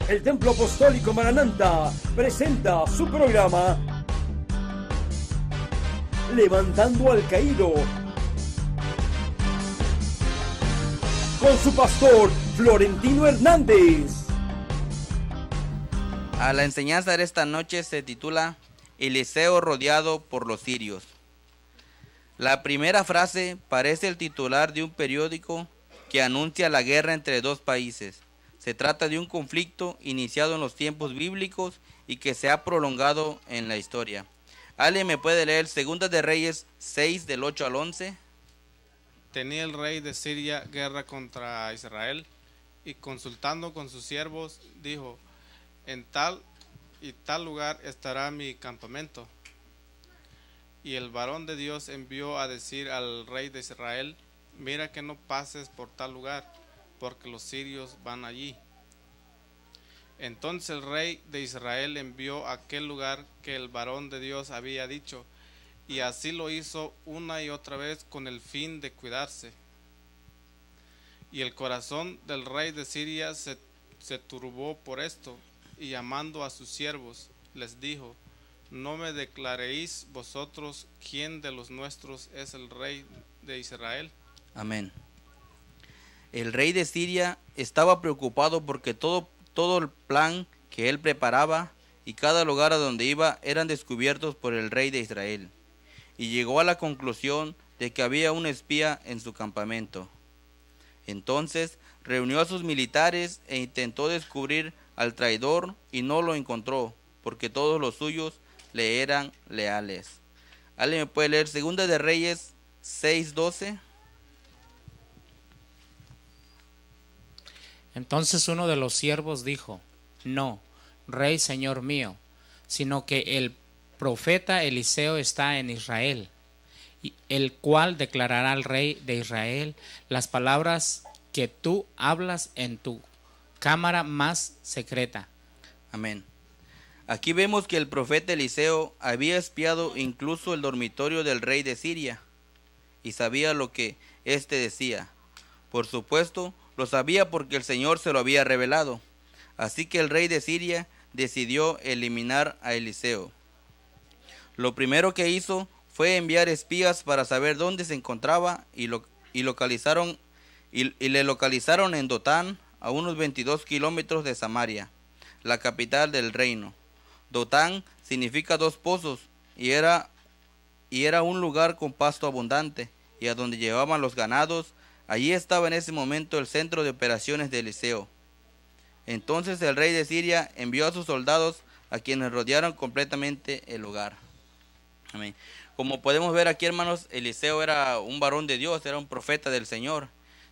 El Templo Apostólico Maranatha presenta su programa Levantando al Caído, con su pastor Florentino Hernández. La enseñanza de esta noche se titula Eliseo rodeado por los sirios. La primera frase parece el titular de un periódico que anuncia la guerra entre dos países. Se trata de un conflicto iniciado en los tiempos bíblicos y que se ha prolongado en la historia. ¿Alguien me puede leer 2 de Reyes 6 del 8 al 11? Tenía el rey de Siria guerra contra Israel y consultando con sus siervos dijo: en tal y tal lugar estará mi campamento. Y el varón de Dios envió a decir al rey de Israel: mira que no pases por tal lugar, porque los sirios van allí. Entonces el rey de Israel envió a aquel lugar que el varón de Dios había dicho, y así lo hizo una y otra vez con el fin de cuidarse. Y el corazón del rey de Siria se turbó por esto, y llamando a sus siervos, les dijo: no me declaréis vosotros quién de los nuestros es el rey de Israel. Amén. El rey de Siria estaba preocupado porque todo el plan que él preparaba y cada lugar a donde iba eran descubiertos por el rey de Israel. Y llegó a la conclusión de que había un espía en su campamento. Entonces reunió a sus militares e intentó descubrir al traidor y no lo encontró, porque todos los suyos le eran leales. ¿Alguien me puede leer 2 de Reyes 6:12? Entonces uno de los siervos dijo: no, rey señor mío, sino que el profeta Eliseo está en Israel, el cual declarará al rey de Israel las palabras que tú hablas en tu cámara más secreta. Amén. Aquí vemos que el profeta Eliseo había espiado incluso el dormitorio del rey de Siria y sabía lo que éste decía. Por supuesto, lo sabía porque el Señor se lo había revelado. Así que el rey de Siria decidió eliminar a Eliseo. Lo primero que hizo fue enviar espías para saber dónde se encontraba y le localizaron en Dotán, a unos 22 kilómetros de Samaria, la capital del reino. Dotán significa dos pozos y era un lugar con pasto abundante y a donde llevaban los ganados. Allí estaba en ese momento el centro de operaciones de Eliseo. Entonces el rey de Siria envió a sus soldados, a quienes rodearon completamente el lugar. Amén. Como podemos ver aquí, hermanos, Eliseo era un varón de Dios, era un profeta del Señor.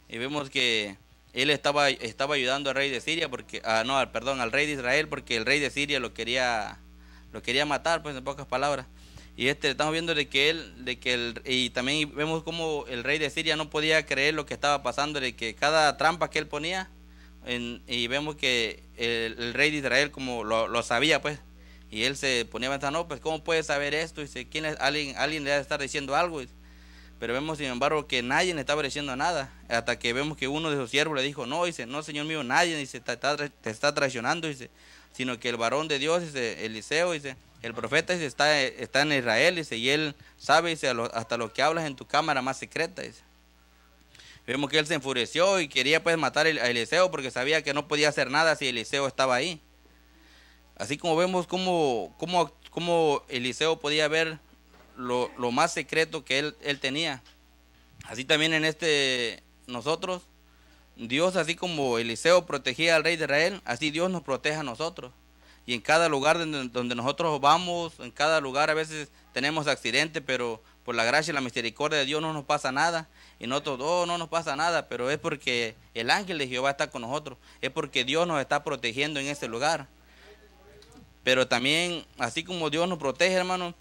Y vemos que él estaba ayudando al rey de Siria, al rey de Israel, porque el rey de Siria lo quería matar, pues en pocas palabras. Y estamos viendo y también vemos cómo el rey de Siria no podía creer lo que estaba pasando, de que cada trampa que él ponía, y vemos que el rey de Israel como lo sabía, pues, y él se ponía a pensar: no, pues cómo puede saber esto, y dice, alguien le debe estar diciendo algo. Pero vemos sin embargo que nadie le estaba diciendo nada, hasta que vemos que uno de sus siervos le dijo: no, dice, no, señor mío, nadie, dice, te está traicionando, dice, sino que el varón de Dios, dice, Eliseo, dice, el profeta, dice, está en Israel, dice, y él sabe, dice, hasta lo que hablas en tu cámara más secreta, dice. Vemos que él se enfureció y quería pues matar a Eliseo porque sabía que no podía hacer nada si Eliseo estaba ahí. Así como vemos cómo Eliseo podía ver lo más secreto que él tenía. Así también nosotros, Dios, así como Eliseo protegía al rey de Israel, así Dios nos protege a nosotros. Y en cada lugar donde nosotros vamos, en cada lugar a veces tenemos accidentes, pero por la gracia y la misericordia de Dios no nos pasa nada. Y nosotros, no nos pasa nada, pero es porque el ángel de Jehová está con nosotros. Es porque Dios nos está protegiendo en ese lugar. Pero también, así como Dios nos protege, hermano,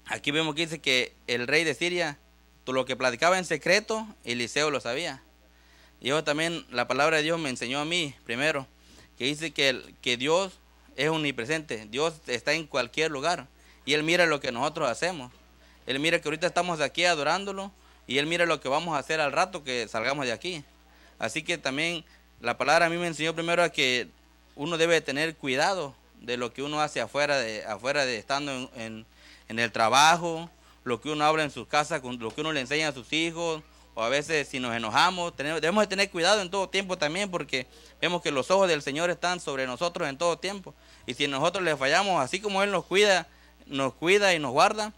aquí vemos que dice que el rey de Siria, todo lo que platicaba en secreto, Eliseo lo sabía. Y yo también, la palabra de Dios me enseñó a mí, primero, que dice que Dios es omnipresente. Dios está en cualquier lugar. Y Él mira lo que nosotros hacemos. Él mira que ahorita estamos aquí adorándolo. Y Él mira lo que vamos a hacer al rato que salgamos de aquí. Así que también la palabra a mí me enseñó primero a que uno debe tener cuidado de lo que uno hace afuera de estando en el trabajo, lo que uno habla en sus casas, con lo que uno le enseña a sus hijos, o a veces si nos enojamos, debemos de tener cuidado en todo tiempo también, porque vemos que los ojos del Señor están sobre nosotros en todo tiempo, y si nosotros le fallamos, así como Él nos cuida y nos guarda,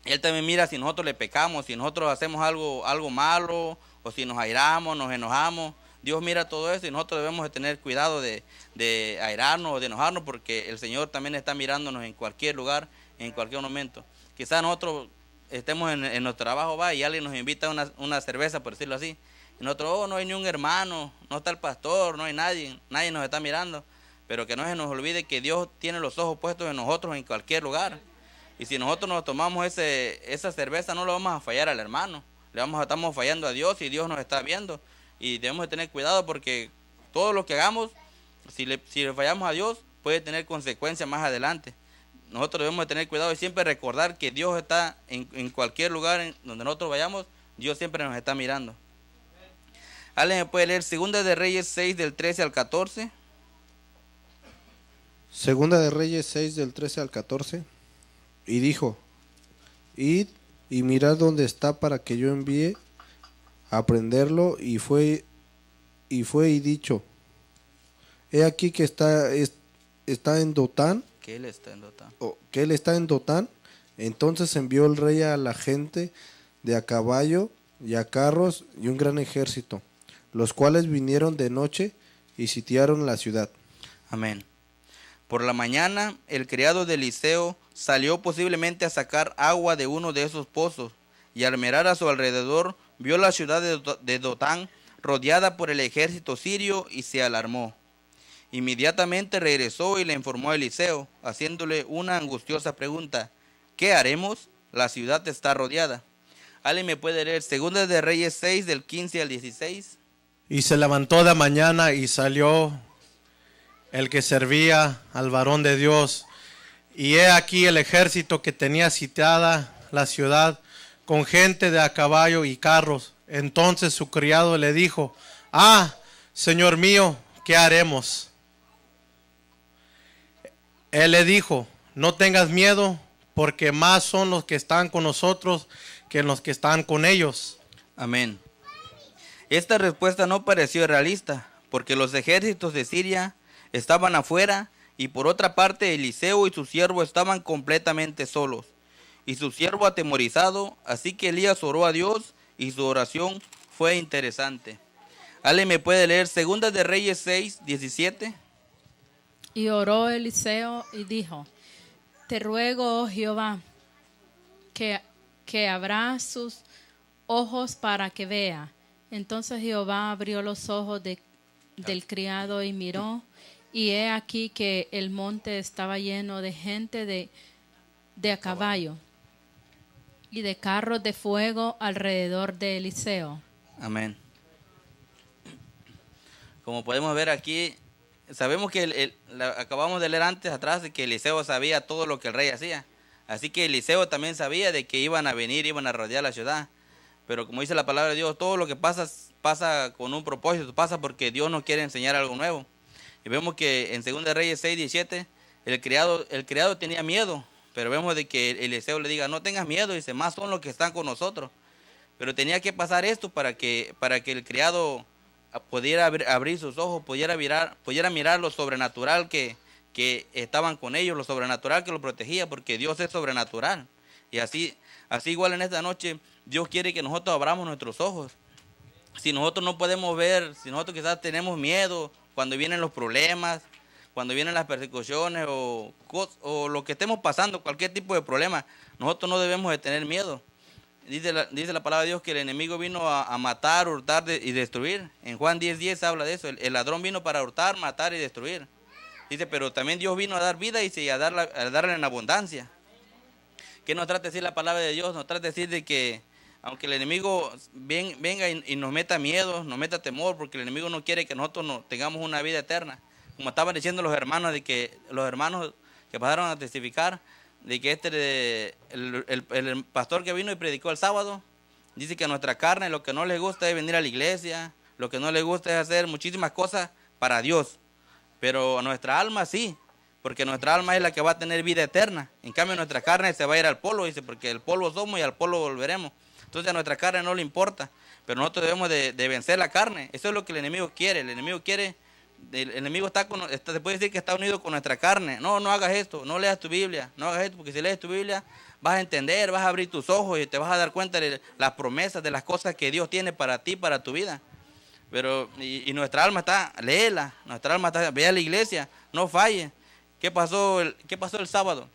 Él también mira si nosotros le pecamos, si nosotros hacemos algo malo, o si nos airamos, nos enojamos. Dios mira todo eso y nosotros debemos de tener cuidado de airarnos o de enojarnos, porque el Señor también está mirándonos en cualquier lugar, en cualquier momento. Quizás nosotros estemos en nuestro trabajo y alguien nos invita a una cerveza, por decirlo así. Y nosotros, no hay ni un hermano, no está el pastor, no hay nadie nos está mirando. Pero que no se nos olvide que Dios tiene los ojos puestos en nosotros en cualquier lugar. Y si nosotros nos tomamos esa cerveza, no le vamos a fallar al hermano. Estamos fallando a Dios y Dios nos está viendo. Y debemos de tener cuidado, porque todo lo que hagamos, si le fallamos a Dios, puede tener consecuencias más adelante. Nosotros debemos de tener cuidado y siempre recordar que Dios está en cualquier lugar donde nosotros vayamos, Dios siempre nos está mirando. ¿Alguien me puede leer Segunda de Reyes 6 del 13 al 14? Segunda de Reyes 6 del 13 al 14. Y dijo: id y mirad dónde está, para que yo envíe a prenderlo. Y fue y dicho: he aquí que está en Dotán. Que él está en Dotán. Que él está en Dotán. Entonces envió el rey a la gente de a caballo y a carros y un gran ejército, los cuales vinieron de noche y sitiaron la ciudad. Amén. Por la mañana, el criado de Eliseo salió posiblemente a sacar agua de uno de esos pozos, y al mirar a su alrededor, vio la ciudad de Dotán rodeada por el ejército sirio y se alarmó. Inmediatamente regresó y le informó a Eliseo, haciéndole una angustiosa pregunta: ¿qué haremos? La ciudad está rodeada. ¿Alguien me puede leer Segunda de Reyes 6 del 15 al 16? Y se levantó de mañana y salió el que servía al varón de Dios. Y he aquí el ejército que tenía sitiada la ciudad con gente de a caballo y carros. Entonces su criado le dijo: Señor mío, ¿qué haremos? Él le dijo: no tengas miedo, porque más son los que están con nosotros que los que están con ellos. Amén. Esta respuesta no pareció realista, porque los ejércitos de Siria estaban afuera, y por otra parte Eliseo y su siervo estaban completamente solos, y su siervo atemorizado. Así que Elías oró a Dios, y su oración fue interesante. ¿Alguien me puede leer Segunda de Reyes 6, 17? Y oró Eliseo y dijo: te ruego, oh Jehová, que abra sus ojos para que vea. Entonces Jehová abrió los ojos del criado y miró, y he aquí que el monte estaba lleno de gente de a caballo y de carros de fuego alrededor de Eliseo. Amén. Como podemos ver aquí, sabemos que acabamos de leer antes atrás de que Eliseo sabía todo lo que el rey hacía. Así que Eliseo también sabía de que iban a venir, iban a rodear la ciudad. Pero como dice la palabra de Dios, todo lo que pasa con un propósito, pasa porque Dios nos quiere enseñar algo nuevo. Y vemos que en 2 Reyes 6, 17, el criado tenía miedo, pero vemos de que Eliseo le diga: no tengas miedo, dice, más son los que están con nosotros. Pero tenía que pasar esto para que el criado pudiera abrir sus ojos, pudiera mirar lo sobrenatural que estaban con ellos, lo sobrenatural que los protegía, porque Dios es sobrenatural. Y así igual en esta noche, Dios quiere que nosotros abramos nuestros ojos. Si nosotros no podemos ver, si nosotros quizás tenemos miedo cuando vienen los problemas, cuando vienen las persecuciones o lo que estemos pasando, cualquier tipo de problema, nosotros no debemos de tener miedo. Dice la palabra de Dios que el enemigo vino a matar, hurtar y destruir. En Juan 10:10 habla de eso. El ladrón vino para hurtar, matar y destruir. Dice, pero también Dios vino a dar vida y a darla en abundancia. ¿Qué nos trata de decir la palabra de Dios? Nos trata de decir de que aunque el enemigo venga y nos meta miedo, nos meta temor, porque el enemigo no quiere que nosotros tengamos una vida eterna. Como estaban diciendo los hermanos que pasaron a testificar, de que el pastor que vino y predicó el sábado, dice que a nuestra carne lo que no les gusta es venir a la iglesia, lo que no les gusta es hacer muchísimas cosas para Dios. pero nuestra alma sí, porque nuestra alma es la que va a tener vida eterna. En cambio nuestra carne se va a ir al polvo, dice, porque el polvo somos y al polvo volveremos. Entonces a nuestra carne no le importa, pero nosotros debemos de vencer la carne. Eso es lo que el enemigo quiere. El enemigo se puede decir que está unido con nuestra carne. No hagas esto, no leas tu Biblia, no hagas esto, porque si lees tu Biblia vas a entender, vas a abrir tus ojos y te vas a dar cuenta de las promesas, de las cosas que Dios tiene para ti, para tu vida. Pero, y nuestra alma está, léela, nuestra alma está, ve a la iglesia, no falle. ¿Qué pasó el sábado?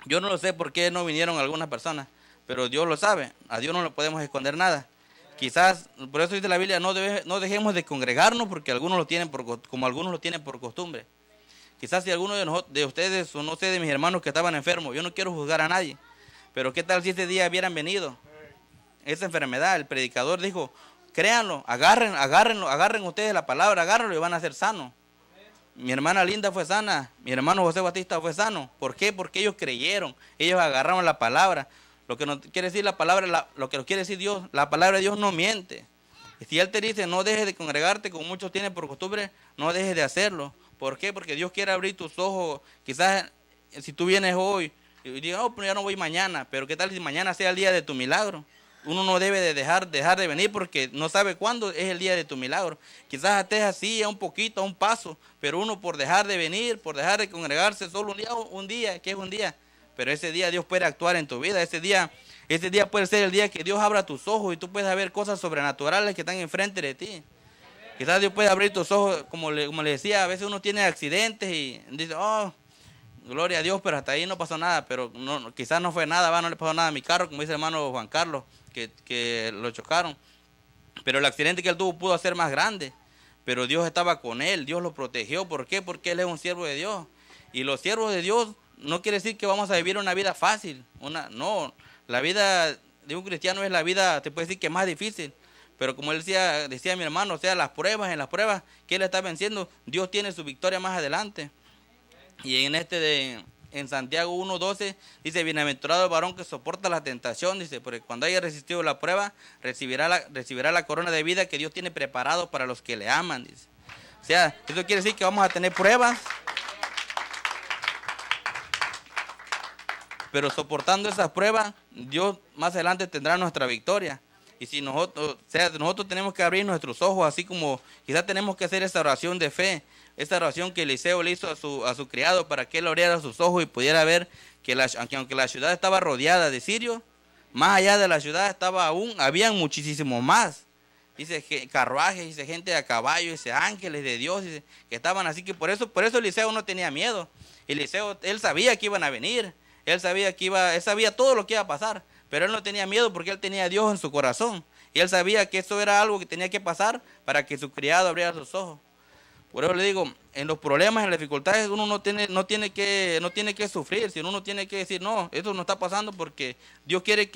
Yo no lo sé por qué no vinieron algunas personas, pero Dios lo sabe, a Dios no le podemos esconder nada. Quizás, por eso dice la Biblia, no dejemos de congregarnos porque algunos lo tienen como algunos lo tienen por costumbre. Quizás si alguno de ustedes, o no sé, de mis hermanos que estaban enfermos, yo no quiero juzgar a nadie, pero qué tal si ese día hubieran venido, esa enfermedad, el predicador dijo, créanlo, agarren ustedes la palabra, agárrenlo y van a ser sanos. Mi hermana Linda fue sana, mi hermano José Batista fue sano. ¿Por qué? Porque ellos creyeron, ellos agarraron la palabra. Lo que nos quiere decir la palabra, lo que nos quiere decir Dios, la palabra de Dios no miente. Y si Él te dice, no dejes de congregarte como muchos tienen por costumbre, no dejes de hacerlo. ¿Por qué? Porque Dios quiere abrir tus ojos. Quizás si tú vienes hoy y digas, oh, pero ya no voy mañana, pero ¿qué tal si mañana sea el día de tu milagro? Uno no debe de dejar de venir porque no sabe cuándo es el día de tu milagro. Quizás estés así a un poquito, a un paso, pero uno por dejar de venir, por dejar de congregarse solo un día, ¿qué es un día? Pero ese día Dios puede actuar en tu vida, ese día puede ser el día que Dios abra tus ojos y tú puedes ver cosas sobrenaturales que están enfrente de ti. Quizás Dios puede abrir tus ojos, como le decía, a veces uno tiene accidentes y dice, oh, gloria a Dios, pero hasta ahí no pasó nada, pero quizás no fue nada, no le pasó nada a mi carro, como dice el hermano Juan Carlos, que lo chocaron. Pero el accidente que él tuvo pudo ser más grande, pero Dios estaba con él, Dios lo protegió. ¿Por qué? Porque él es un siervo de Dios. Y los siervos de Dios no quiere decir que vamos a vivir una vida fácil. No, la vida de un cristiano es la vida, te puede decir que más difícil. Pero como él decía mi hermano, o sea, en las pruebas que él está venciendo, Dios tiene su victoria más adelante. Y en Santiago 1:12 dice, bienaventurado el varón que soporta la tentación, dice, porque cuando haya resistido la prueba, recibirá la corona de vida que Dios tiene preparado para los que le aman, dice. O sea, eso quiere decir que vamos a tener pruebas, pero soportando esas pruebas, Dios más adelante tendrá nuestra victoria. Y si nosotros tenemos que abrir nuestros ojos, así como quizás tenemos que hacer esa oración de fe, esta oración que Eliseo le hizo a su criado para que él abriera sus ojos y pudiera ver que aunque la ciudad estaba rodeada de sirios, más allá de la ciudad habían muchísimo más. Dice carruajes, dice gente a caballo, dice ángeles de Dios, dice, que estaban así, que por eso Eliseo no tenía miedo. Eliseo, él sabía que iban a venir, él sabía todo lo que iba a pasar, pero él no tenía miedo porque él tenía a Dios en su corazón. Y él sabía que eso era algo que tenía que pasar para que su criado abriera sus ojos. Por eso le digo, en los problemas, en las dificultades, uno no tiene que sufrir, sino uno tiene que decir, no, esto no está pasando porque Dios quiere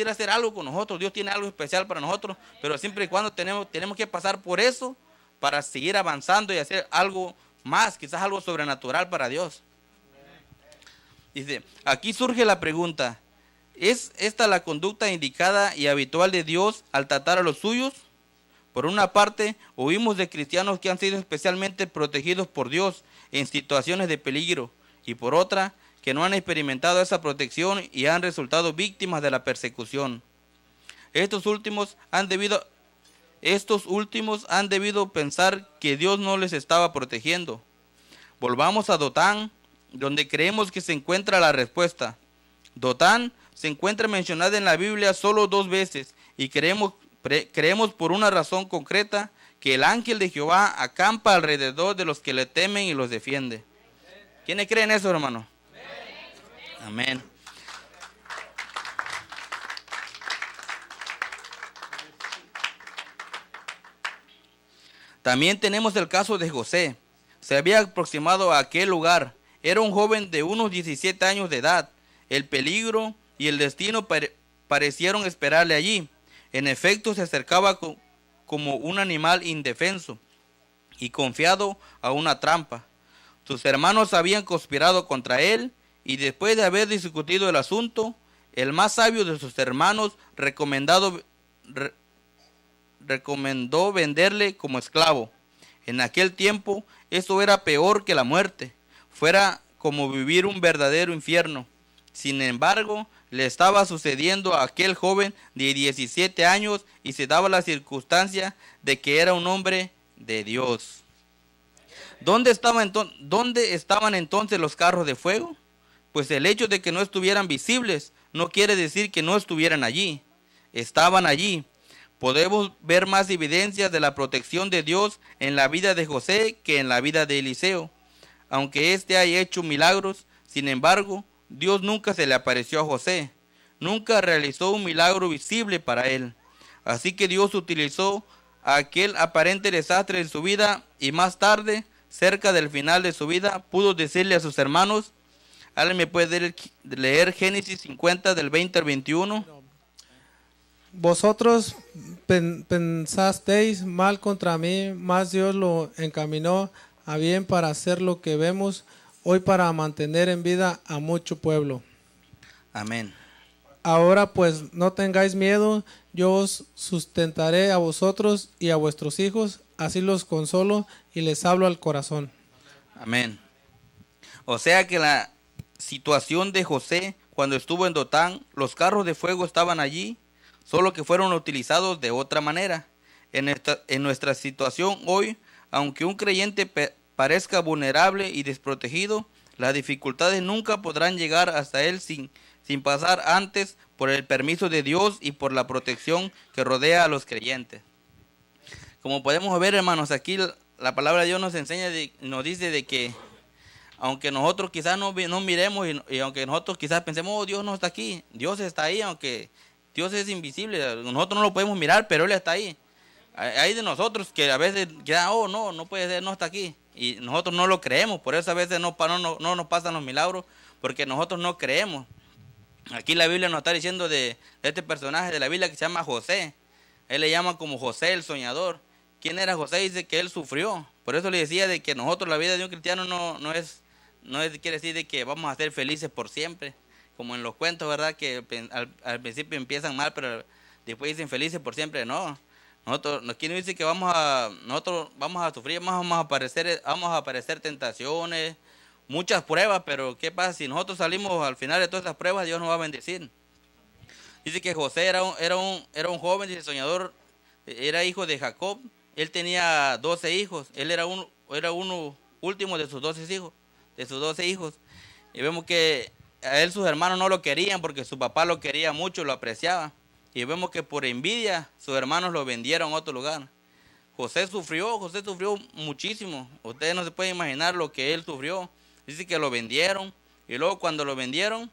hacer algo con nosotros, Dios tiene algo especial para nosotros, pero siempre y cuando tenemos que pasar por eso para seguir avanzando y hacer algo más, quizás algo sobrenatural para Dios. Dice, aquí surge la pregunta, ¿es esta la conducta indicada y habitual de Dios al tratar a los suyos? Por una parte, oímos de cristianos que han sido especialmente protegidos por Dios en situaciones de peligro, y por otra, que no han experimentado esa protección y han resultado víctimas de la persecución. Estos últimos han debido pensar que Dios no les estaba protegiendo. Volvamos a Dotán, donde creemos que se encuentra la respuesta. Dotán se encuentra mencionada en la Biblia solo 2 veces y creemos por una razón concreta que el ángel de Jehová acampa alrededor de los que le temen y los defiende. ¿Quiénes creen eso, hermano? Amén. También tenemos el caso de José. Se había aproximado a aquel lugar. Era un joven de unos 17 años de edad. El peligro y el destino parecieron esperarle allí. En efecto, se acercaba como un animal indefenso y confiado a una trampa. Sus hermanos habían conspirado contra él y después de haber discutido el asunto, el más sabio de sus hermanos recomendó venderle como esclavo. En aquel tiempo esto era peor que la muerte, fuera como vivir un verdadero infierno. Sin embargo, le estaba sucediendo a aquel joven de 17 años y se daba la circunstancia de que era un hombre de Dios. ¿Dónde estaban entonces los carros de fuego? Pues el hecho de que no estuvieran visibles no quiere decir que no estuvieran allí. Estaban allí. Podemos ver más evidencias de la protección de Dios en la vida de José que en la vida de Eliseo. Aunque éste haya hecho milagros, sin embargo, Dios nunca se le apareció a José. Nunca realizó un milagro visible para él. Así que Dios utilizó aquel aparente desastre en su vida y más tarde, cerca del final de su vida, pudo decirle a sus hermanos. ¿Alguien me puede leer Génesis 50 del 20 al 21? Vosotros pensasteis mal contra mí, mas Dios lo encaminó a bien para hacer lo que vemos hoy, para mantener en vida a mucho pueblo. Amén. Ahora pues no tengáis miedo, yo os sustentaré a vosotros y a vuestros hijos, así los consolo y les hablo al corazón. Amén. O sea que la situación de José cuando estuvo en Dotán, los carros de fuego estaban allí, solo que fueron utilizados de otra manera. En nuestra situación hoy, aunque un creyente parezca vulnerable y desprotegido, las dificultades nunca podrán llegar hasta él sin pasar antes por el permiso de Dios y por la protección que rodea a los creyentes. Como podemos ver, hermanos, aquí la palabra de Dios nos enseña, nos dice de que aunque nosotros quizás no miremos y aunque nosotros quizás pensemos, oh, Dios no está aquí, Dios está ahí, aunque Dios es invisible, nosotros no lo podemos mirar, pero Él está ahí. Hay de nosotros que a veces quedan, oh, no puede ser, no está aquí. Y nosotros no lo creemos, por eso a veces no nos pasan los milagros, porque nosotros no creemos. Aquí la Biblia nos está diciendo de este personaje de la Biblia que se llama José. Él le llama como José el soñador. ¿Quién era José? Dice que él sufrió. Por eso le decía de que nosotros, la vida de un cristiano no quiere decir de que vamos a ser felices por siempre. Como en los cuentos, ¿verdad? Que al principio empiezan mal, pero después dicen felices por siempre. No. Aquí no dice que nosotros vamos a sufrir, vamos a padecer tentaciones, muchas pruebas, pero ¿qué pasa? Si nosotros salimos al final de todas esas pruebas, Dios nos va a bendecir. Dice que José era un joven, dice soñador, era hijo de Jacob. Él tenía 12 hijos. Él era uno último de sus 12 hijos. Y vemos que a él sus hermanos no lo querían porque su papá lo quería mucho, lo apreciaba. Y vemos que por envidia sus hermanos lo vendieron a otro lugar. José sufrió muchísimo. Ustedes no se pueden imaginar lo que él sufrió. Dice que lo vendieron. Y luego cuando lo vendieron,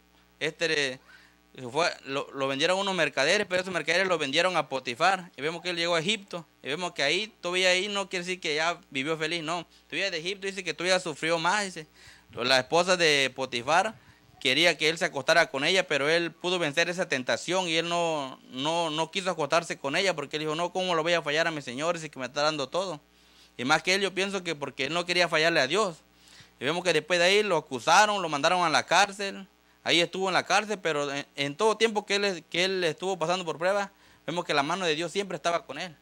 lo vendieron a unos mercaderes, pero esos mercaderes lo vendieron a Potifar. Y vemos que él llegó a Egipto. Y vemos que todavía ahí no quiere decir que ya vivió feliz, no. Todavía de Egipto dice que todavía sufrió más. Dice. La esposa de Potifar quería que él se acostara con ella, pero él pudo vencer esa tentación y él no quiso acostarse con ella porque él dijo, no, ¿cómo lo voy a fallar a mi Señor si que me está dando todo? Y más que él, yo pienso que porque él no quería fallarle a Dios. Y vemos que después de ahí lo acusaron, lo mandaron a la cárcel. Ahí estuvo en la cárcel, pero en todo tiempo que él estuvo pasando por pruebas, vemos que la mano de Dios siempre estaba con él.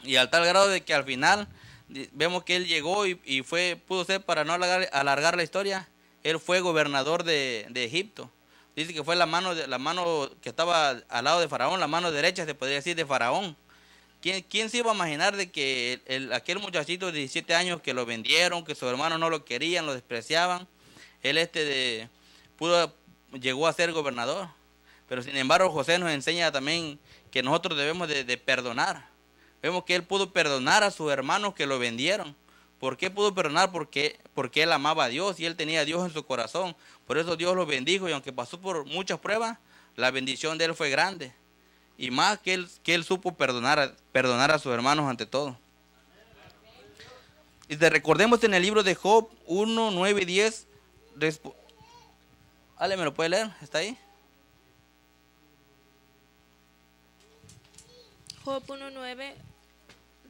Y al tal grado de que al final vemos que él llegó y pudo ser, para no alargar la historia, él fue gobernador de Egipto. Dice que fue la mano que estaba al lado de Faraón, la mano derecha, se podría decir, de Faraón. ¿Quién se iba a imaginar de que aquel muchachito de 17 años que lo vendieron, que sus hermanos no lo querían, lo despreciaban, él llegó a ser gobernador? Pero sin embargo José nos enseña también que nosotros debemos de perdonar. Vemos que él pudo perdonar a sus hermanos que lo vendieron. ¿Por qué pudo perdonar? Porque él amaba a Dios y él tenía a Dios en su corazón. Por eso Dios lo bendijo y aunque pasó por muchas pruebas, la bendición de él fue grande. Y más que él supo perdonar a sus hermanos ante todo. Y recordemos en el libro de Job 1, 9 y 10. Ale, ¿me lo puede leer? ¿Está ahí? Job 1:9.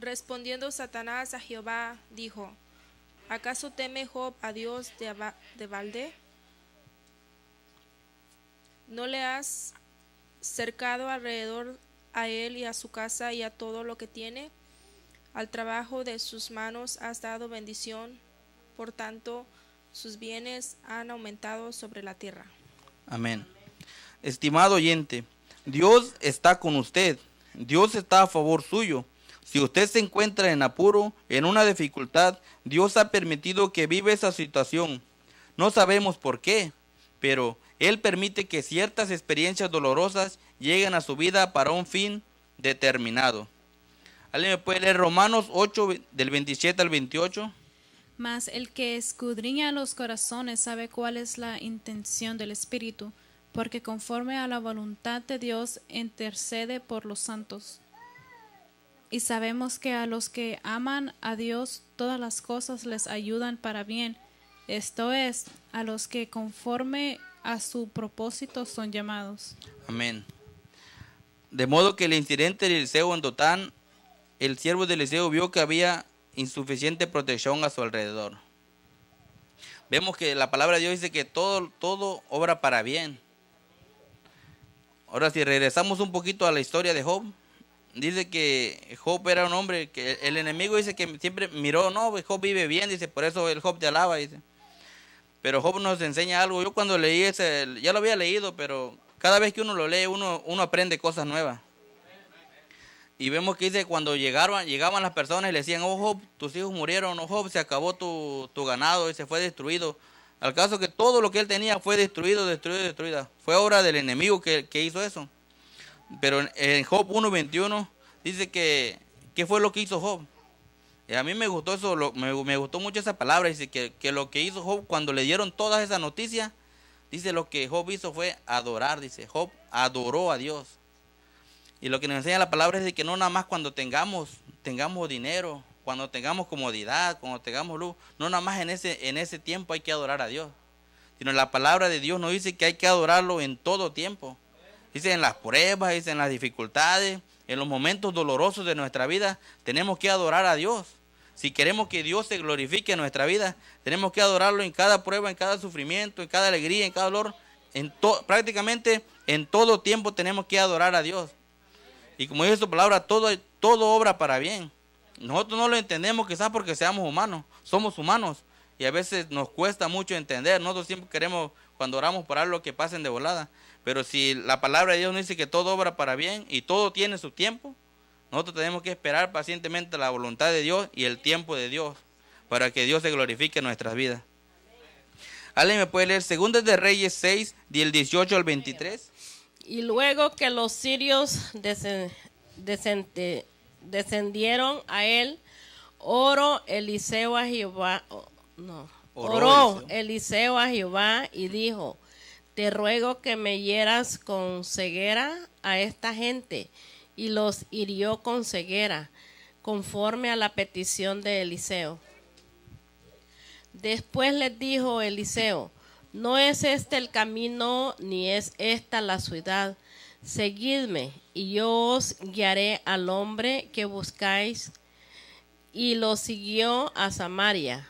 Respondiendo Satanás a Jehová, dijo: ¿acaso teme Job a Dios de balde? ¿No le has cercado alrededor a él y a su casa y a todo lo que tiene? Al trabajo de sus manos has dado bendición, por tanto, sus bienes han aumentado sobre la tierra. Amén. Estimado oyente, Dios está con usted. Dios está a favor suyo. Si usted se encuentra en apuro, en una dificultad, Dios ha permitido que viva esa situación. No sabemos por qué, pero Él permite que ciertas experiencias dolorosas lleguen a su vida para un fin determinado. ¿Alguien me puede leer Romanos 8, del 27 al 28? Mas el que escudriña los corazones sabe cuál es la intención del Espíritu, porque conforme a la voluntad de Dios intercede por los santos. Y sabemos que a los que aman a Dios todas las cosas les ayudan para bien, esto es, a los que conforme a su propósito son llamados. Amén. De modo que el incidente de Eliseo en Dotán, el siervo de Eliseo vio que había insuficiente protección a su alrededor. Vemos que la palabra de Dios dice que todo obra para bien. Ahora si regresamos un poquito a la historia de Job, dice que Job era un hombre que el enemigo dice que siempre miró, no, Job vive bien, dice, por eso el Job te alaba, dice. Pero Job nos enseña algo. Yo cuando leí ese, ya lo había leído, pero cada vez que uno lo lee, uno aprende cosas nuevas. Y vemos que dice cuando llegaban las personas y le decían, oh Job, tus hijos murieron, oh Job, se acabó tu ganado y se fue destruido. Al caso que todo lo que él tenía fue destruido. Fue obra del enemigo que hizo eso. Pero en Job 1:21 dice que ¿qué fue lo que hizo Job? Y a mí me gustó eso, me gustó mucho esa palabra. Dice que lo que hizo Job cuando le dieron todas esas noticias, dice lo que Job hizo fue adorar. Dice, Job adoró a Dios. Y lo que nos enseña la palabra es de que no nada más cuando tengamos dinero, cuando tengamos comodidad, cuando tengamos luz, no nada más en ese tiempo hay que adorar a Dios. Sino la palabra de Dios nos dice que hay que adorarlo en todo tiempo. Dice en las pruebas, dice en las dificultades, en los momentos dolorosos de nuestra vida, tenemos que adorar a Dios. Si queremos que Dios se glorifique en nuestra vida, tenemos que adorarlo en cada prueba, en cada sufrimiento, en cada alegría, en cada dolor. Prácticamente en todo tiempo tenemos que adorar a Dios. Y como dice su palabra, todo obra para bien. Nosotros no lo entendemos quizás porque seamos humanos, somos humanos. Y a veces nos cuesta mucho entender. Nosotros siempre queremos, cuando oramos por algo, que pasen de volada. Pero si la palabra de Dios nos dice que todo obra para bien y todo tiene su tiempo, nosotros tenemos que esperar pacientemente la voluntad de Dios y el tiempo de Dios para que Dios se glorifique en nuestras vidas. ¿Alguien me puede leer 2 de Reyes 6, del 18 al 23? Y luego que los sirios descendieron a él, oró Eliseo a Jehová y dijo, te ruego que me hieras con ceguera a esta gente. Y los hirió con ceguera, conforme a la petición de Eliseo. Después les dijo Eliseo, no es este el camino, ni es esta la ciudad. Seguidme, y yo os guiaré al hombre que buscáis. Y lo siguió a Samaria.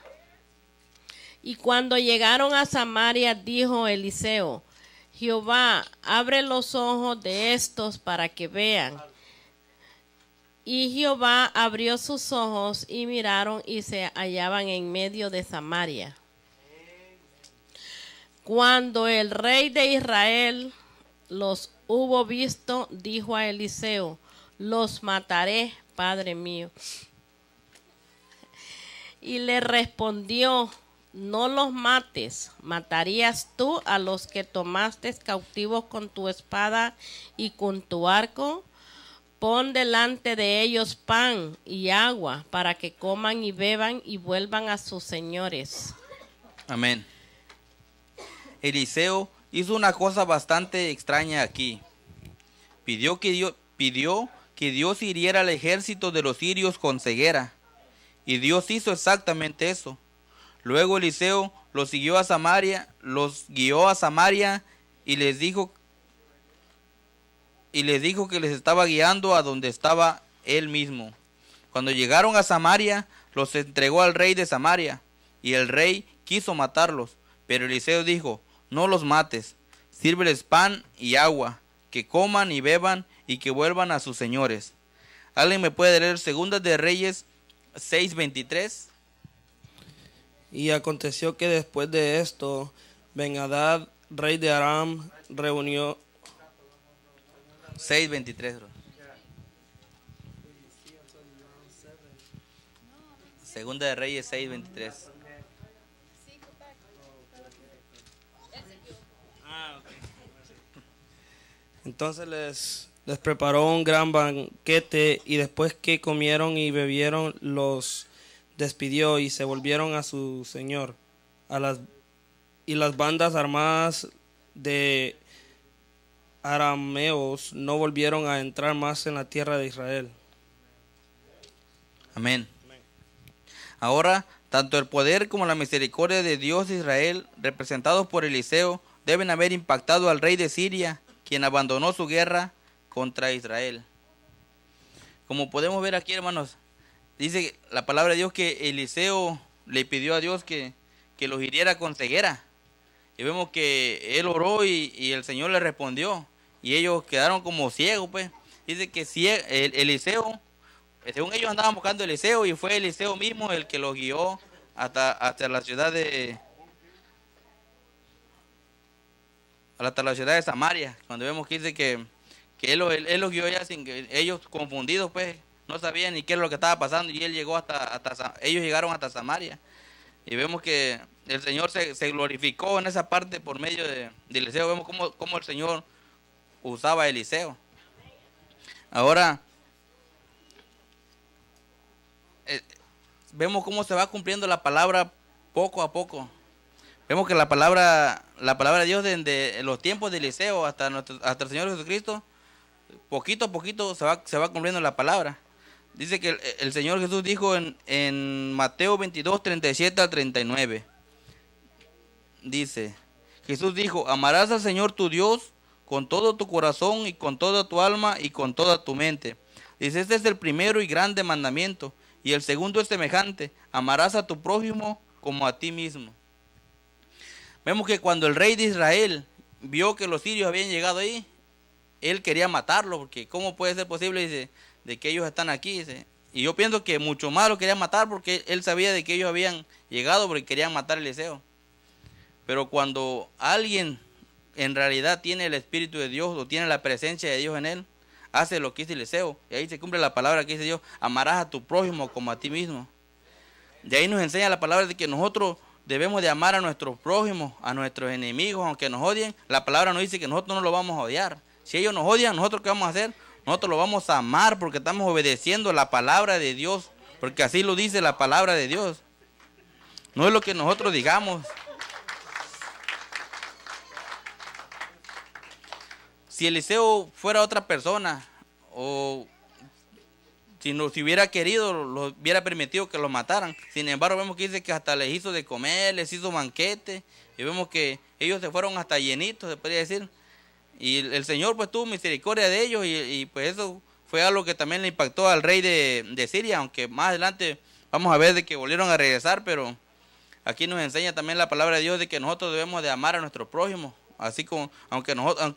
Y cuando llegaron a Samaria, dijo Eliseo, Jehová, abre los ojos de estos para que vean. Y Jehová abrió sus ojos y miraron y se hallaban en medio de Samaria. Cuando el rey de Israel los hubo visto, dijo a Eliseo, los mataré, padre mío. Y le respondió, no los mates, ¿matarías tú a los que tomaste cautivos con tu espada y con tu arco? Pon delante de ellos pan y agua para que coman y beban y vuelvan a sus señores. Amén. Eliseo hizo una cosa bastante extraña aquí. Pidió que Dios hiriera al ejército de los sirios con ceguera. Y Dios hizo exactamente eso. Luego Eliseo los guió a Samaria y les dijo que les estaba guiando a donde estaba él mismo. Cuando llegaron a Samaria, los entregó al rey de Samaria, y el rey quiso matarlos. Pero Eliseo dijo, no los mates, sírveles pan y agua, que coman y beban y que vuelvan a sus señores. ¿Alguien me puede leer 2 de Reyes 6:23. Y aconteció que después de esto, Ben-Hadad, rey de Aram, reunió 6:23, bro. Segunda de Reyes 6:23. Entonces les preparó un gran banquete, y después que comieron y bebieron, los despidió y se volvieron a su señor. Y las bandas armadas de arameos no volvieron a entrar más en la tierra de Israel. Amén. Ahora, tanto el poder como la misericordia de Dios de Israel, representados por Eliseo, deben haber impactado al rey de Siria, quien abandonó su guerra contra Israel. Como podemos ver aquí, hermanos, dice la palabra de Dios que Eliseo le pidió a Dios que los hiriera con ceguera. Y vemos que él oró y el Señor le respondió. Y ellos quedaron como ciegos, pues. Dice que Eliseo, según ellos andaban buscando a Eliseo, y fue Eliseo mismo el que los guió hasta la ciudad de Samaria. Cuando vemos que dice que él los guió ya sin que ellos confundidos, pues, no sabían ni qué es lo que estaba pasando, y él llegó ellos llegaron hasta Samaria. Y vemos que el Señor se glorificó en esa parte por medio de Eliseo. Vemos cómo el Señor usaba a Eliseo. Ahora, vemos cómo se va cumpliendo la palabra poco a poco. Vemos que la palabra de Dios desde los tiempos de Eliseo hasta el Señor Jesucristo, poquito a poquito se va cumpliendo la palabra. Dice que el Señor Jesús dijo en Mateo 22, 37 al 39. Dice, Jesús dijo: amarás al Señor tu Dios con todo tu corazón y con toda tu alma y con toda tu mente. Dice, este es el primero y grande mandamiento. Y el segundo es semejante: amarás a tu prójimo como a ti mismo. Vemos que cuando el rey de Israel vio que los sirios habían llegado ahí, él quería matarlo, porque ¿cómo puede ser posible, dice, de que ellos están aquí? Dice. Y yo pienso que mucho más lo quería matar, porque él sabía de que ellos habían llegado porque querían matar a Eliseo. Pero cuando alguien en realidad tiene el Espíritu de Dios o tiene la presencia de Dios en él, hace lo que dice Eliseo. Y ahí se cumple la palabra que dice Dios: amarás a tu prójimo como a ti mismo. De ahí nos enseña la palabra de que nosotros debemos de amar a nuestros prójimos, a nuestros enemigos, aunque nos odien. La palabra nos dice que nosotros no los vamos a odiar. Si ellos nos odian, ¿nosotros qué vamos a hacer? Nosotros lo vamos a amar porque estamos obedeciendo la palabra de Dios, porque así lo dice la palabra de Dios. No es lo que nosotros digamos. Si Eliseo fuera otra persona, o si hubiera querido, lo hubiera permitido que los mataran. Sin embargo, vemos que dice que hasta les hizo de comer, les hizo banquete, y vemos que ellos se fueron hasta llenitos, se podría decir. Y el Señor pues tuvo misericordia de ellos, y pues eso fue algo que también le impactó al rey de Siria, aunque más adelante vamos a ver de que volvieron a regresar. Pero aquí nos enseña también la palabra de Dios de que nosotros debemos de amar a nuestros prójimos. Así como, aunque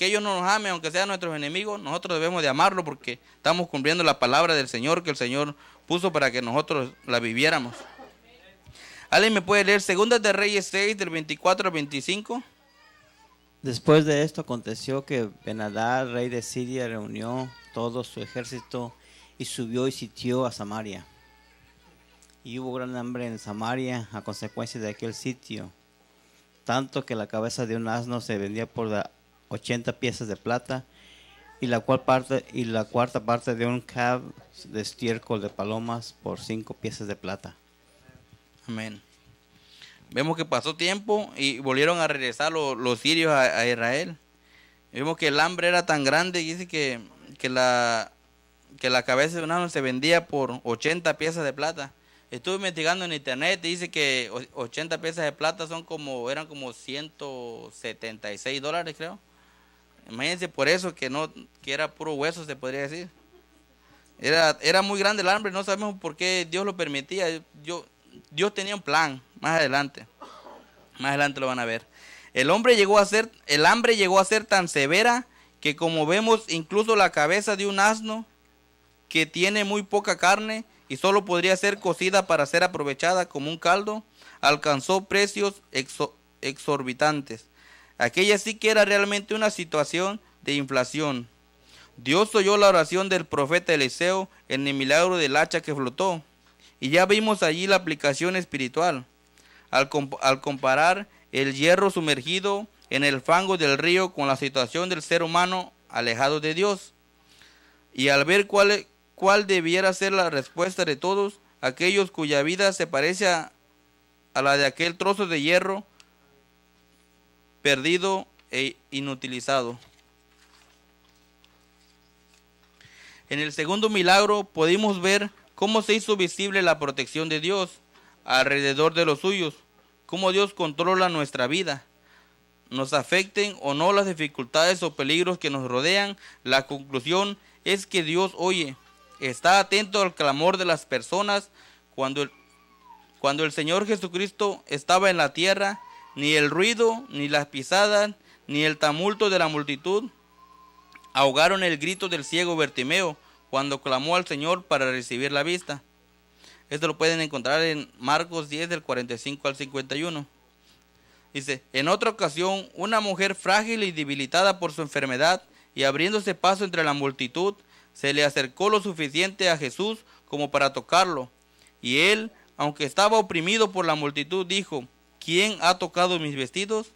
ellos no nos amen, aunque sean nuestros enemigos, nosotros debemos de amarlo porque estamos cumpliendo la palabra del Señor que el Señor puso para que nosotros la viviéramos. ¿Alguien me puede leer Segunda de Reyes 6, del 24 al 25? Después de esto aconteció que Ben-Hadad, rey de Siria, reunió todo su ejército y subió y sitió a Samaria. Y hubo gran hambre en Samaria a consecuencia de aquel sitio, tanto que la cabeza de un asno se vendía por 80 piezas de plata, y la cuarta parte de un cab de estiércol de palomas por 5 piezas de plata. Amén. Vemos que pasó tiempo y volvieron a regresar los sirios a Israel. Vemos que el hambre era tan grande, y dice que la cabeza de un asno se vendía por 80 piezas de plata. Estuve investigando en internet y dice que 80 piezas de plata eran como $176, creo. Imagínense, por eso que era puro hueso, se podría decir. Era muy grande el hambre, no sabemos por qué Dios lo permitía. Dios tenía un plan, más adelante lo van a ver. El hambre llegó a ser tan severa que, como vemos, incluso la cabeza de un asno que tiene muy poca carne y solo podría ser cocida para ser aprovechada como un caldo, alcanzó precios exorbitantes. Aquella sí que era realmente una situación de inflación. Dios oyó la oración del profeta Eliseo en el milagro del hacha que flotó, y ya vimos allí la aplicación espiritual. Al comparar el hierro sumergido en el fango del río con la situación del ser humano alejado de Dios, y al ver cuál debiera ser la respuesta de todos aquellos cuya vida se parece a la de aquel trozo de hierro perdido e inutilizado. En el segundo milagro pudimos ver cómo se hizo visible la protección de Dios alrededor de los suyos, cómo Dios controla nuestra vida. Nos afecten o no las dificultades o peligros que nos rodean, la conclusión es que Dios oye, está atento al clamor de las personas. Cuando el Señor Jesucristo estaba en la tierra, ni el ruido, ni las pisadas, ni el tumulto de la multitud ahogaron el grito del ciego Bartimeo cuando clamó al Señor para recibir la vista. Esto lo pueden encontrar en Marcos 10 del 45 al 51. Dice, en otra ocasión, una mujer frágil y debilitada por su enfermedad y abriéndose paso entre la multitud, se le acercó lo suficiente a Jesús como para tocarlo. Y él, aunque estaba oprimido por la multitud, dijo, ¿quién ha tocado mis vestidos?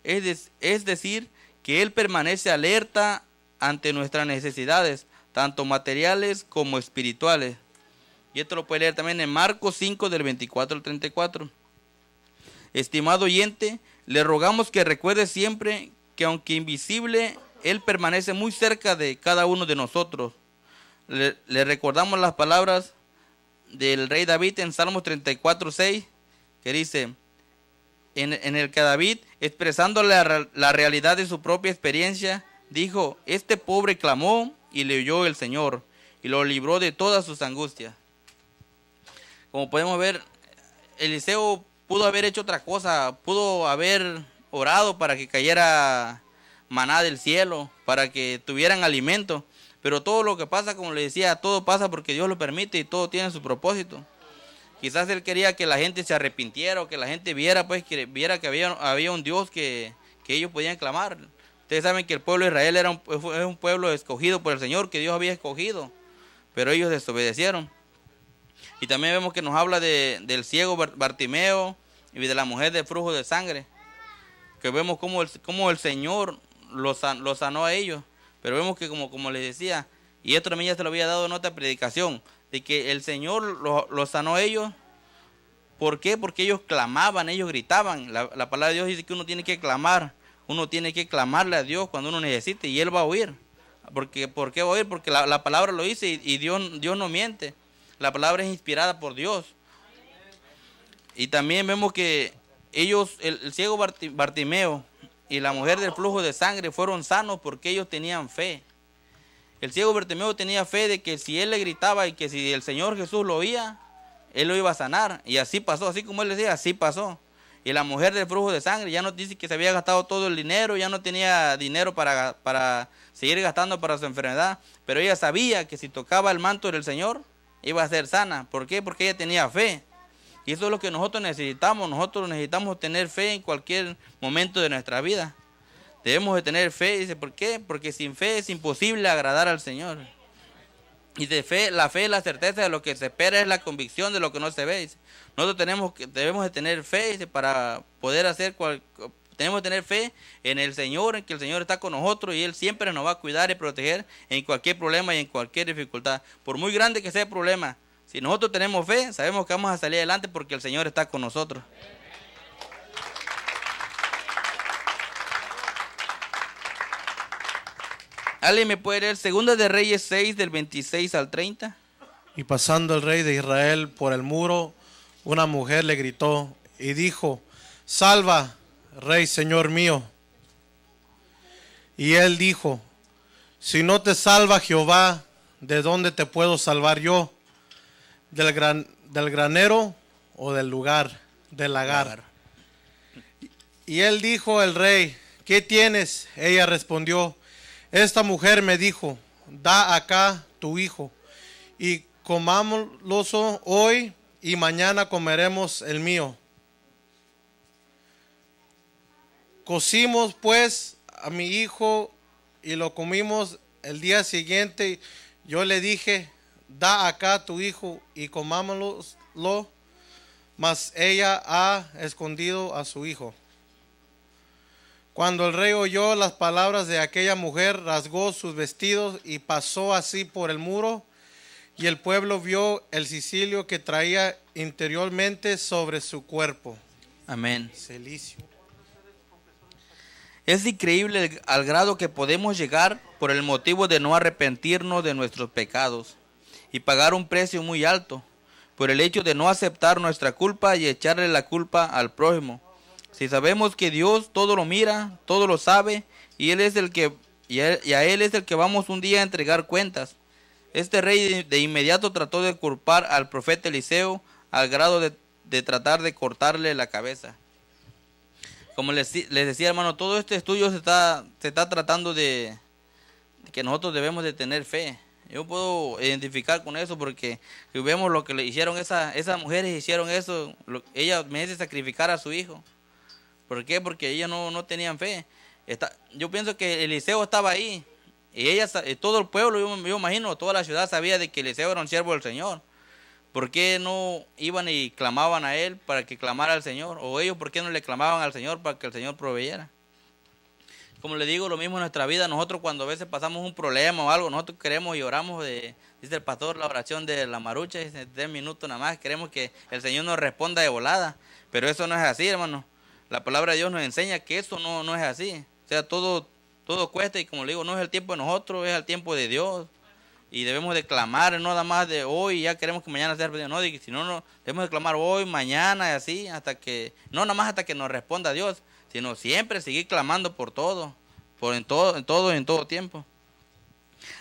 Es decir, que él permanece alerta ante nuestras necesidades, tanto materiales como espirituales. Y esto lo puede leer también en Marcos 5 del 24 al 34. Estimado oyente, le rogamos que recuerde siempre que aunque invisible, Él permanece muy cerca de cada uno de nosotros. Le recordamos las palabras del rey David en Salmos 34:6, que dice, en el que David, expresando la realidad de su propia experiencia, dijo, este pobre clamó y le oyó el Señor y lo libró de todas sus angustias. Como podemos ver, Eliseo pudo haber hecho otra cosa, pudo haber orado para que cayera maná del cielo, para que tuvieran alimento, pero todo lo que pasa, como le decía, todo pasa porque Dios lo permite y todo tiene su propósito. Quizás él quería que la gente se arrepintiera o que la gente viera que había un Dios que ellos podían clamar. Ustedes saben que el pueblo de Israel es un pueblo escogido por el Señor, que Dios había escogido, pero ellos desobedecieron. Y también vemos que nos habla del ciego Bartimeo y de la mujer de flujo de sangre, que vemos cómo el Señor los sanó a ellos. Pero vemos que como les decía, y esto también ya se lo había dado en otra predicación, de que el Señor los sanó a ellos. ¿Por qué? Porque ellos clamaban, ellos gritaban. La palabra de Dios dice que uno tiene que clamar, uno tiene que clamarle a Dios cuando uno necesite y Él va a oír. ¿Por qué va a oír? Porque la palabra lo dice y Dios no miente. La palabra es inspirada por Dios. Y también vemos que ellos, el ciego Bartimeo y la mujer del flujo de sangre fueron sanos porque ellos tenían fe. El ciego Bartimeo tenía fe de que si él le gritaba y que si el Señor Jesús lo oía, él lo iba a sanar. Y así pasó, así como él decía, así pasó. Y la mujer del flujo de sangre ya nos dice que se había gastado todo el dinero, ya no tenía dinero para seguir gastando para su enfermedad. Pero ella sabía que si tocaba el manto del Señor, iba a ser sana. ¿Por qué? Porque ella tenía fe. Y eso es lo que nosotros necesitamos. Nosotros necesitamos tener fe en cualquier momento de nuestra vida. Debemos de tener fe. Dice, ¿por qué? Porque sin fe es imposible agradar al Señor. Y la fe es la certeza de lo que se espera, es la convicción de lo que no se ve. Dice. Nosotros debemos de tener fe, dice, para poder hacer tenemos que tener fe en el Señor, en que el Señor está con nosotros y Él siempre nos va a cuidar y proteger en cualquier problema y en cualquier dificultad. Por muy grande que sea el problema, si nosotros tenemos fe, sabemos que vamos a salir adelante porque el Señor está con nosotros. ¿Alguien me puede leer Segunda de Reyes 6 del 26 al 30? Y pasando el rey de Israel por el muro, una mujer le gritó y dijo, salva, rey, señor mío. Y él dijo, si no te salva Jehová, ¿de dónde te puedo salvar yo? ¿Del granero o del lagar? Y él dijo al rey, ¿qué tienes? Ella respondió, esta mujer me dijo, da acá tu hijo. Y comámoslo hoy y mañana comeremos el mío. Cocimos pues a mi hijo y lo comimos el día siguiente. Yo le dije, da acá tu hijo y comámoslo, mas ella ha escondido a su hijo. Cuando el rey oyó las palabras de aquella mujer, rasgó sus vestidos y pasó así por el muro, y el pueblo vio el cilicio que traía interiormente sobre su cuerpo. Amén. Cilicio. Es increíble al grado que podemos llegar por el motivo de no arrepentirnos de nuestros pecados y pagar un precio muy alto por el hecho de no aceptar nuestra culpa y echarle la culpa al prójimo. Si sabemos que Dios todo lo mira, todo lo sabe, y Él es el que y a Él es el que vamos un día a entregar cuentas. Este rey de inmediato trató de culpar al profeta Eliseo al grado de tratar de cortarle la cabeza. Como les decía, hermano, todo este estudio se está tratando de que nosotros debemos de tener fe. Yo puedo identificar con eso porque vemos lo que le hicieron esas mujeres, hicieron eso. Ellas merecen sacrificar a su hijo. ¿Por qué? Porque ellas no tenían fe. Yo pienso que Eliseo estaba ahí. Y todo el pueblo, yo imagino, toda la ciudad sabía de que Eliseo era un siervo del Señor. ¿Por qué no iban y clamaban a él para que clamara al Señor? O ellos, ¿por qué no le clamaban al Señor para que el Señor proveyera? Como le digo, lo mismo en nuestra vida. Nosotros cuando a veces pasamos un problema o algo, nosotros queremos y oramos, dice el pastor, la oración de la marucha, dice 10 minutos nada más. Queremos que el Señor nos responda de volada. Pero eso no es así, hermano. La palabra de Dios nos enseña que eso no es así. O sea, todo cuesta y como le digo, no es el tiempo de nosotros, es el tiempo de Dios. Y debemos de clamar, no nada más de hoy, ya queremos que mañana sea perdido. No, si no, debemos de clamar hoy, mañana y así, no nada más hasta que nos responda Dios, sino siempre seguir clamando por todo, en todo tiempo.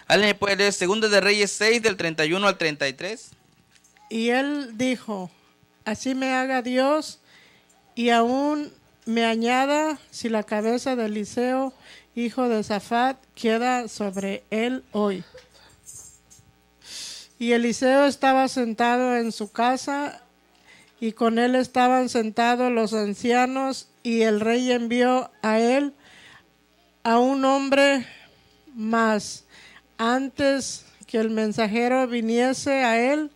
Alguien puede leer 2 de Reyes 6 del 31 al 33. Y él dijo, así me haga Dios y aún me añada si la cabeza de Eliseo, hijo de Safat, queda sobre él hoy. Y Eliseo estaba sentado en su casa, y con él estaban sentados los ancianos, y el rey envió a él a un hombre, mas antes que el mensajero viniese a él,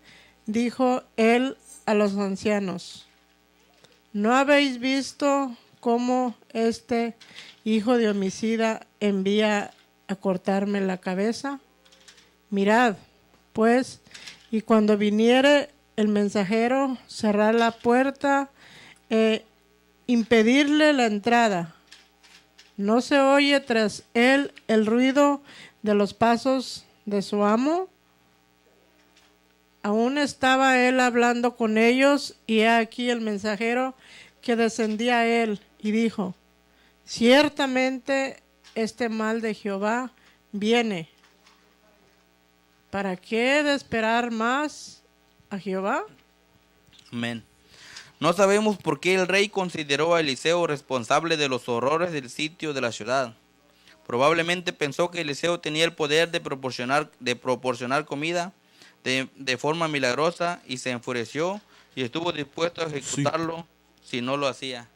dijo él a los ancianos, ¿no habéis visto cómo este hijo de homicida envía a cortarme la cabeza? Mirad, pues, y cuando viniere el mensajero, cerrar la puerta e impedirle la entrada. ¿No se oye tras él el ruido de los pasos de su amo? Aún estaba él hablando con ellos, y he aquí el mensajero que descendía a él, y dijo, ciertamente este mal de Jehová viene. ¿Para qué de esperar más a Jehová? Amén. No sabemos por qué el rey consideró a Eliseo responsable de los horrores del sitio de la ciudad. Probablemente pensó que Eliseo tenía el poder de proporcionar comida de forma milagrosa y se enfureció y estuvo dispuesto a ejecutarlo si no lo hacía.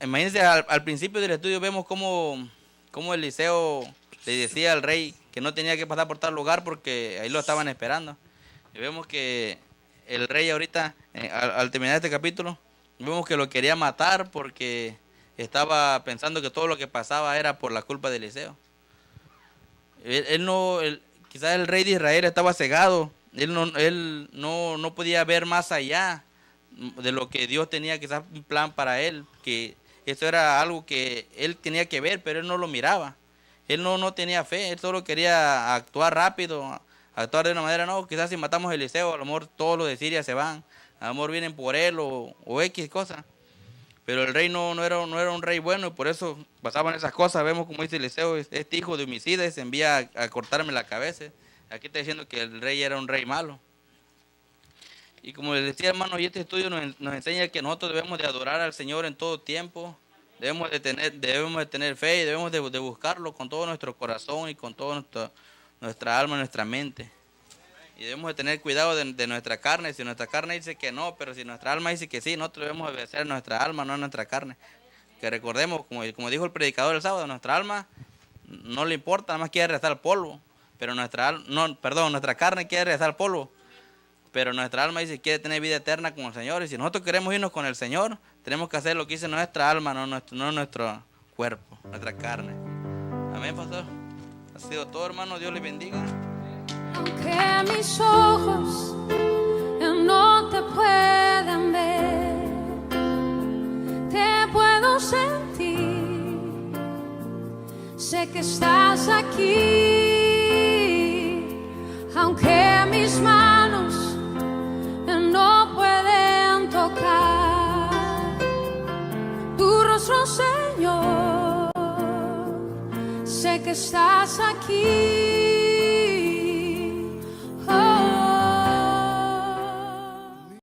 Imagínense, al principio del estudio vemos cómo Eliseo le decía al rey que no tenía que pasar por tal lugar porque ahí lo estaban esperando. Y vemos que el rey ahorita, al terminar este capítulo, vemos que lo quería matar porque estaba pensando que todo lo que pasaba era por la culpa de Eliseo. Quizás el rey de Israel estaba cegado. Él no podía ver más allá de lo que Dios tenía, quizás un plan para él, que eso era algo que él tenía que ver, pero él no lo miraba. Él no tenía fe, él solo quería actuar rápido, actuar de una manera, no, quizás si matamos a Eliseo, a lo mejor todos los de Siria se van, a lo mejor vienen por él o X cosa. Pero el rey no era un rey bueno y por eso pasaban esas cosas. Vemos como dice Eliseo, este hijo de homicida se envía a cortarme la cabeza. Aquí está diciendo que el rey era un rey malo. Y como les decía, hermano, y este estudio nos enseña que nosotros debemos de adorar al Señor en todo tiempo. Debemos de tener fe y debemos de buscarlo con todo nuestro corazón y con todo nuestra alma, nuestra mente. Y debemos de tener cuidado de nuestra carne. Si nuestra carne dice que no, pero si nuestra alma dice que sí, nosotros debemos obedecer a nuestra alma, no a nuestra carne. Que recordemos, como dijo el predicador el sábado, nuestra alma no le importa, nada más quiere regresar al polvo. Pero nuestra carne quiere regresar al polvo. Pero nuestra alma dice que quiere tener vida eterna con el Señor. Y si nosotros queremos irnos con el Señor, tenemos que hacer lo que dice nuestra alma, no nuestro cuerpo, nuestra carne. Amén, pastor. Ha sido todo, hermano. Dios les bendiga. Aunque mis ojos no te puedan ver, te puedo sentir. Sé que estás aquí. Aunque mis manos no pueden tocar tu rostro, Señor, sé que estás aquí.